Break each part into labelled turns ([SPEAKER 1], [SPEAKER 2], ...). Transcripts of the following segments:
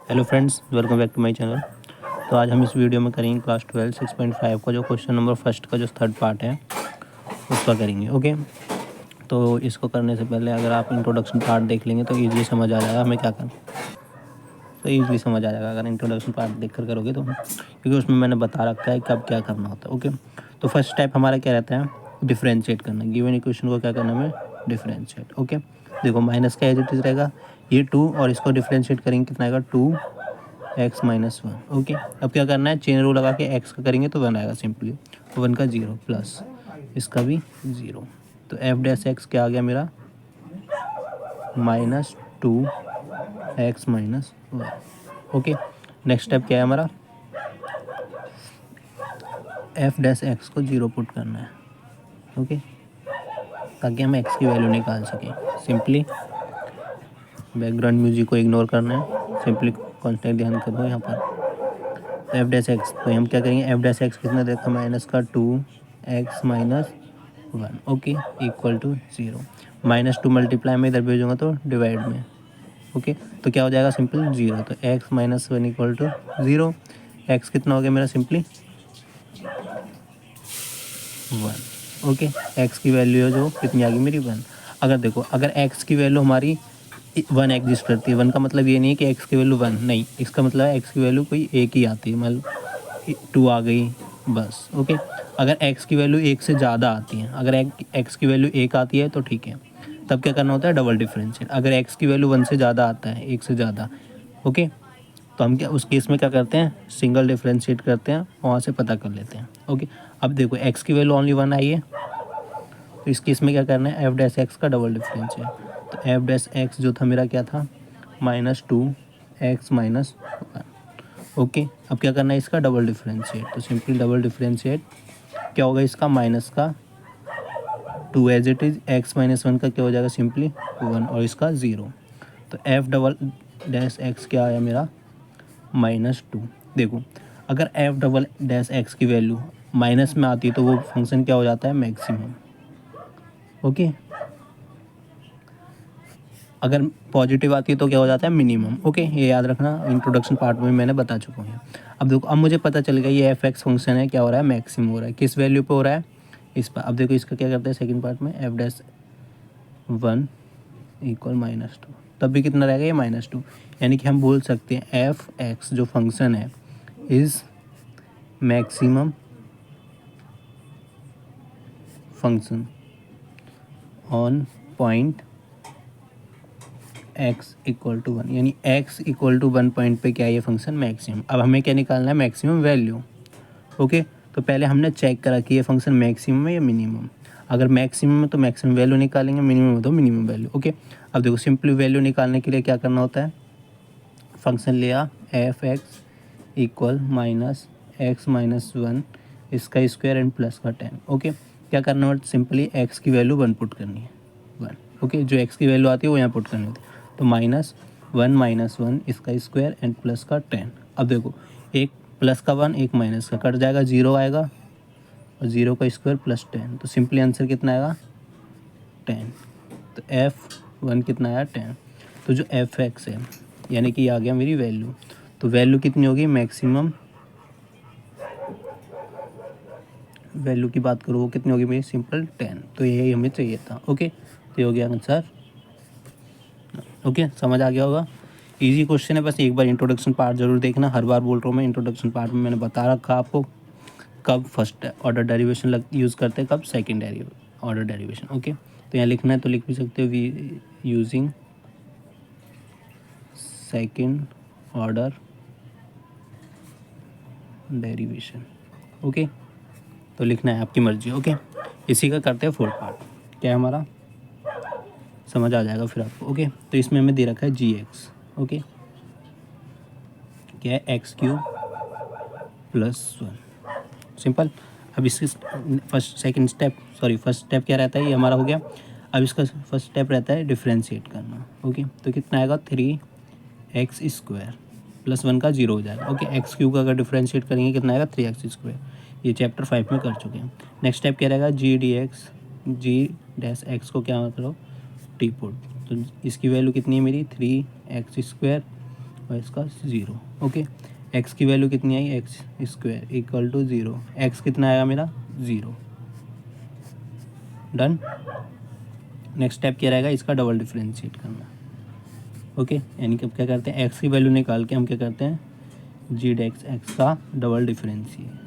[SPEAKER 1] Hello friends, welcome back to my channel. तो आज हम इस वीडियो में करेंगे क्लास 12 6.5 का जो क्वेश्चन नंबर फर्स्ट का जो थर्ड पार्ट है उसका करेंगे। ओके, तो इसको करने से पहले अगर आप इंट्रोडक्शन पार्ट देख लेंगे तो ईज़िली समझ आ जाएगा हमें क्या करना। तो ईज़िली समझ आ जाएगा अगर इंट्रोडक्शन पार्ट देख कर करोगे तो, क्योंकि उसमें मैंने बता रखा है कब क्या करना होता है। ओके, तो फर्स्ट स्टेप हमारा क्या रहता है, डिफ्रेंशिएट करना। गिवन इक्वेशन को क्या करना है, हमें डिफ्रेंशिएट। ओके, देखो माइनस का एज इट इज़ रहेगा ये 2 और इसको डिफ्रेंशिएट करेंगे कितना आएगा 2x-1। ओके, अब क्या करना है, चेन रूल लगा के x का करेंगे तो 1 आएगा सिंपली, 1 का 0 प्लस इसका भी 0। तो एफ डैश एक्स क्या आ गया मेरा, -2x-1। ओके, नेक्स्ट स्टेप क्या है हमारा, एफ डैश एक्स को 0 पुट करना है। ओके, ताकि हम x की वैल्यू निकाल सकें। सिंपली बैकग्राउंड म्यूजिक को इग्नोर करना है, सिंपली कॉन्स्टेंट ध्यान करो यहाँ पर। एफ डैश एक्स, तो हम क्या करेंगे, एफ डैश एक्स कितना देखा, माइनस का 2x-1। Okay, equal to 0। -2 multiply में इधर भेजूंगा तो डिवाइड में। ओके, तो क्या हो जाएगा, सिंपल 0। तो x-1 इक्वल टू 0। एक्स कितना हो गया मेरा, सिंपली 1। ओके, एक्स की वैल्यू है जो कितनी आ गई मेरी 1। अगर देखो, अगर एक्स की वैल्यू हमारी 1 एग्जिस्ट करती है, 1 का मतलब ये नहीं है कि एक्स की वैल्यू 1 नहीं, इसका मतलब है एक्स की वैल्यू कोई एक ही आती है, मतलब 2 आ गई बस। ओके, अगर x की वैल्यू 1 से ज़्यादा आती है, अगर x की वैल्यू 1 आती है तो ठीक है, तब क्या करना होता है, डबल डिफरेंशिएट। अगर x की वैल्यू 1 से ज़्यादा आता है, 1 से ज़्यादा, ओके, तो हम क्या उस केस में क्या करते हैं, सिंगल डिफरेंशिएट करते हैं, वहाँ से पता कर लेते हैं। ओके, अब देखो x की वैल्यू ओनली 1 आई है, तो इस केस में क्या करना है, एफ डैश एक्स का डबल डिफरेंशिएट। तो एफ डैश एक्स जो था मेरा क्या था, -2x-1। ओके, अब क्या करना है, इसका डबल डिफरेंशिएट। तो सिंपली डबल डिफरेंशिएट क्या होगा, इसका माइनस का 2 एज इट इज़, x-1 का क्या हो जाएगा, सिंपली 1 और इसका 0। तो एफ डबल डैश एक्स क्या आया मेरा, -2। देखो, अगर एफ डबल डैश एक्स की वैल्यू माइनस में आती है तो वो फंक्शन क्या हो जाता है, मैक्सिमम। ओके, अगर पॉजिटिव आती है तो क्या हो जाता है, मिनिमम। ओके, ये याद रखना, इंट्रोडक्शन पार्ट में मैंने बता चुका हूँ। अब देखो, अब मुझे पता चल गया ये एफ एक्स फंक्शन है, क्या हो रहा है, मैक्सिमम हो रहा है। किस वैल्यू पे हो रहा है, इस पर। अब देखो इसका क्या करते हैं सेकंड पार्ट में, एफ डैश 1 इक्वल -2, तब भी कितना रहेगा, ये -2। यानी कि हम बोल सकते हैं एफ एक्स जो फंक्शन है is maximum function on point x equal to 1, यानी x इक्वल टू 1 पॉइंट पे क्या है, ये फंक्शन मैक्सिमम। अब हमें क्या निकालना है, मैक्सिमम वैल्यू। ओके, तो पहले हमने चेक करा कि ये फंक्शन मैक्सिमम है या मिनिमम। अगर मैक्सिमम है तो मैक्सिमम वैल्यू निकालेंगे, मिनिमम है तो मिनिमम वैल्यू। ओके, अब देखो सिंपली वैल्यू निकालने के लिए क्या करना होता है, फंक्शन लिया एफ एक्स इक्वल -x-1 इसका स्क्वायर एंड प्लस का 10। ओके, क्या करना है, सिंपली x की वैल्यू 1 पुट करनी है, 1। ओके, जो x की वैल्यू आती है वो यहाँ पुट करनी होती है। तो -1 इसका स्क्वायर एंड प्लस का 10। अब देखो, एक प्लस का 1, एक माइनस का, कट जाएगा, 0 आएगा, और 0 का स्क्वायर प्लस 10, तो सिंपली आंसर कितना आएगा, 10। तो f1 कितना आया, 10। तो जो एफ एक्स है, यानी कि आ गया मेरी वैल्यू, तो वैल्यू कितनी होगी, मैक्सिमम वैल्यू की बात करो वो कितनी होगी मेरी, सिंपल 10। तो यही हमें चाहिए था। ओके, तो ये हो गया आंसर। ओके, समझ आ गया होगा, इजी क्वेश्चन है, बस एक बार इंट्रोडक्शन पार्ट जरूर देखना। हर बार बोल रहा हूँ मैं, इंट्रोडक्शन पार्ट में मैंने बता रखा आपको कब फर्स्ट ऑर्डर डेरिवेशन यूज़ करते हैं, कब सेकेंड ऑर्डर डेरिवेशन। ओके, तो यहाँ लिखना है तो लिख भी सकते हो, we using second order derivation. Okay, तो लिखना है, आपकी मर्जी। ओके, इसी का करते हैं फोर्थ पार्ट, क्या है हमारा, समझ आ जाएगा फिर आपको। ओके, तो इसमें हमें दे रखा है जी एक्स। ओके, क्या है, x³ + 1, सिंपल। अब इसकी फर्स्ट स्टेप क्या रहता है, ये हमारा हो गया। अब इसका फर्स्ट स्टेप रहता है डिफ्रेंशिएट करना। ओके, तो कितना आएगा, 3x² + 1 का 0 हो जाएगा। ओके, x³ का अगर डिफ्रेंशिएट करेंगे कितना आएगा, 3x²। ये चैप्टर 5 में कर चुके हैं। नेक्स्ट स्टेप क्या रहेगा, जी डैश एक्स को क्या करो, टी पुट। तो इसकी वैल्यू कितनी है मेरी, 3x² और इसका 0। ओके, एक्स की वैल्यू कितनी आई, x square equal to 0, x कितना आएगा मेरा 0। डन। नेक्स्ट स्टेप क्या रहेगा, इसका डबल डिफरेंशिएट करना। ओके, यानी कि अब क्या करते हैं, एक्स की वैल्यू निकाल के हम क्या करते हैं, जी डेक्स एक्स का डबल डिफरेंशिएट।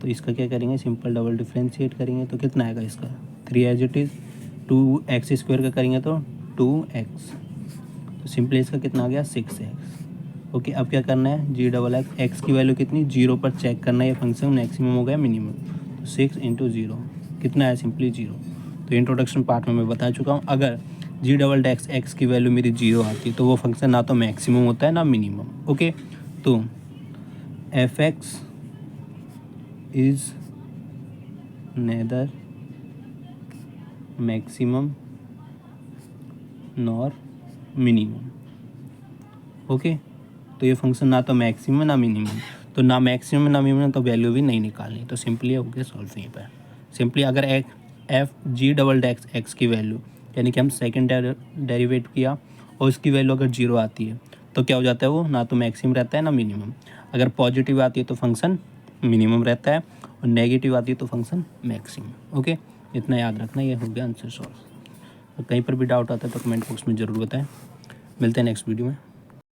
[SPEAKER 1] तो इसका क्या करेंगे, सिंपल डबल डिफरेंशिएट करेंगे तो कितना आएगा इसका 3 as it is, 2x square का करेंगे तो 2x, तो सिंपली इसका कितना आ गया 6x। ओके, अब क्या करना है, जी डबल एक्स, एक्स की वैल्यू कितनी 0 पर चेक करना है, ये फंक्शन मैक्सिमम हो गया मिनिमम, तो 6 इंटू 0 कितना है, सिंपली 0। तो इंट्रोडक्शन पार्ट में मैं बता चुका हूँ, अगर जी डबल डेक्स एक्स की वैल्यू मेरी 0 आती है तो वो फंक्शन ना तो मैक्सिमम होता है ना मिनिमम। ओके, तो f x is neither maximum nor minimum. Okay, तो ये फंक्शन ना तो मैक्सिमम ना मिनिमम, तो ना मैक्सिमम ना मिनिमम, तो वैल्यू भी नहीं निकालनी, तो सिंपली हो गया सॉल्व यहीं पर। सिंपली अगर एफ जी डबल डेक्स एक्स की वैल्यू, यानी कि हम सेकंड डेरिवेट किया और उसकी वैल्यू अगर 0 आती है तो क्या हो जाता है, वो ना तो मैक्सिमम रहता है ना मिनिमम। अगर पॉजिटिव आती है तो फंक्शन मिनिमम रहता है, और नेगेटिव आती है तो फंक्शन मैक्सिमम। ओके, इतना याद रखना, ये हो गया आंसर सॉल्व। तो कहीं पर भी डाउट आता है तो कमेंट बॉक्स में ज़रूर बताएं। मिलते हैं नेक्स्ट वीडियो में।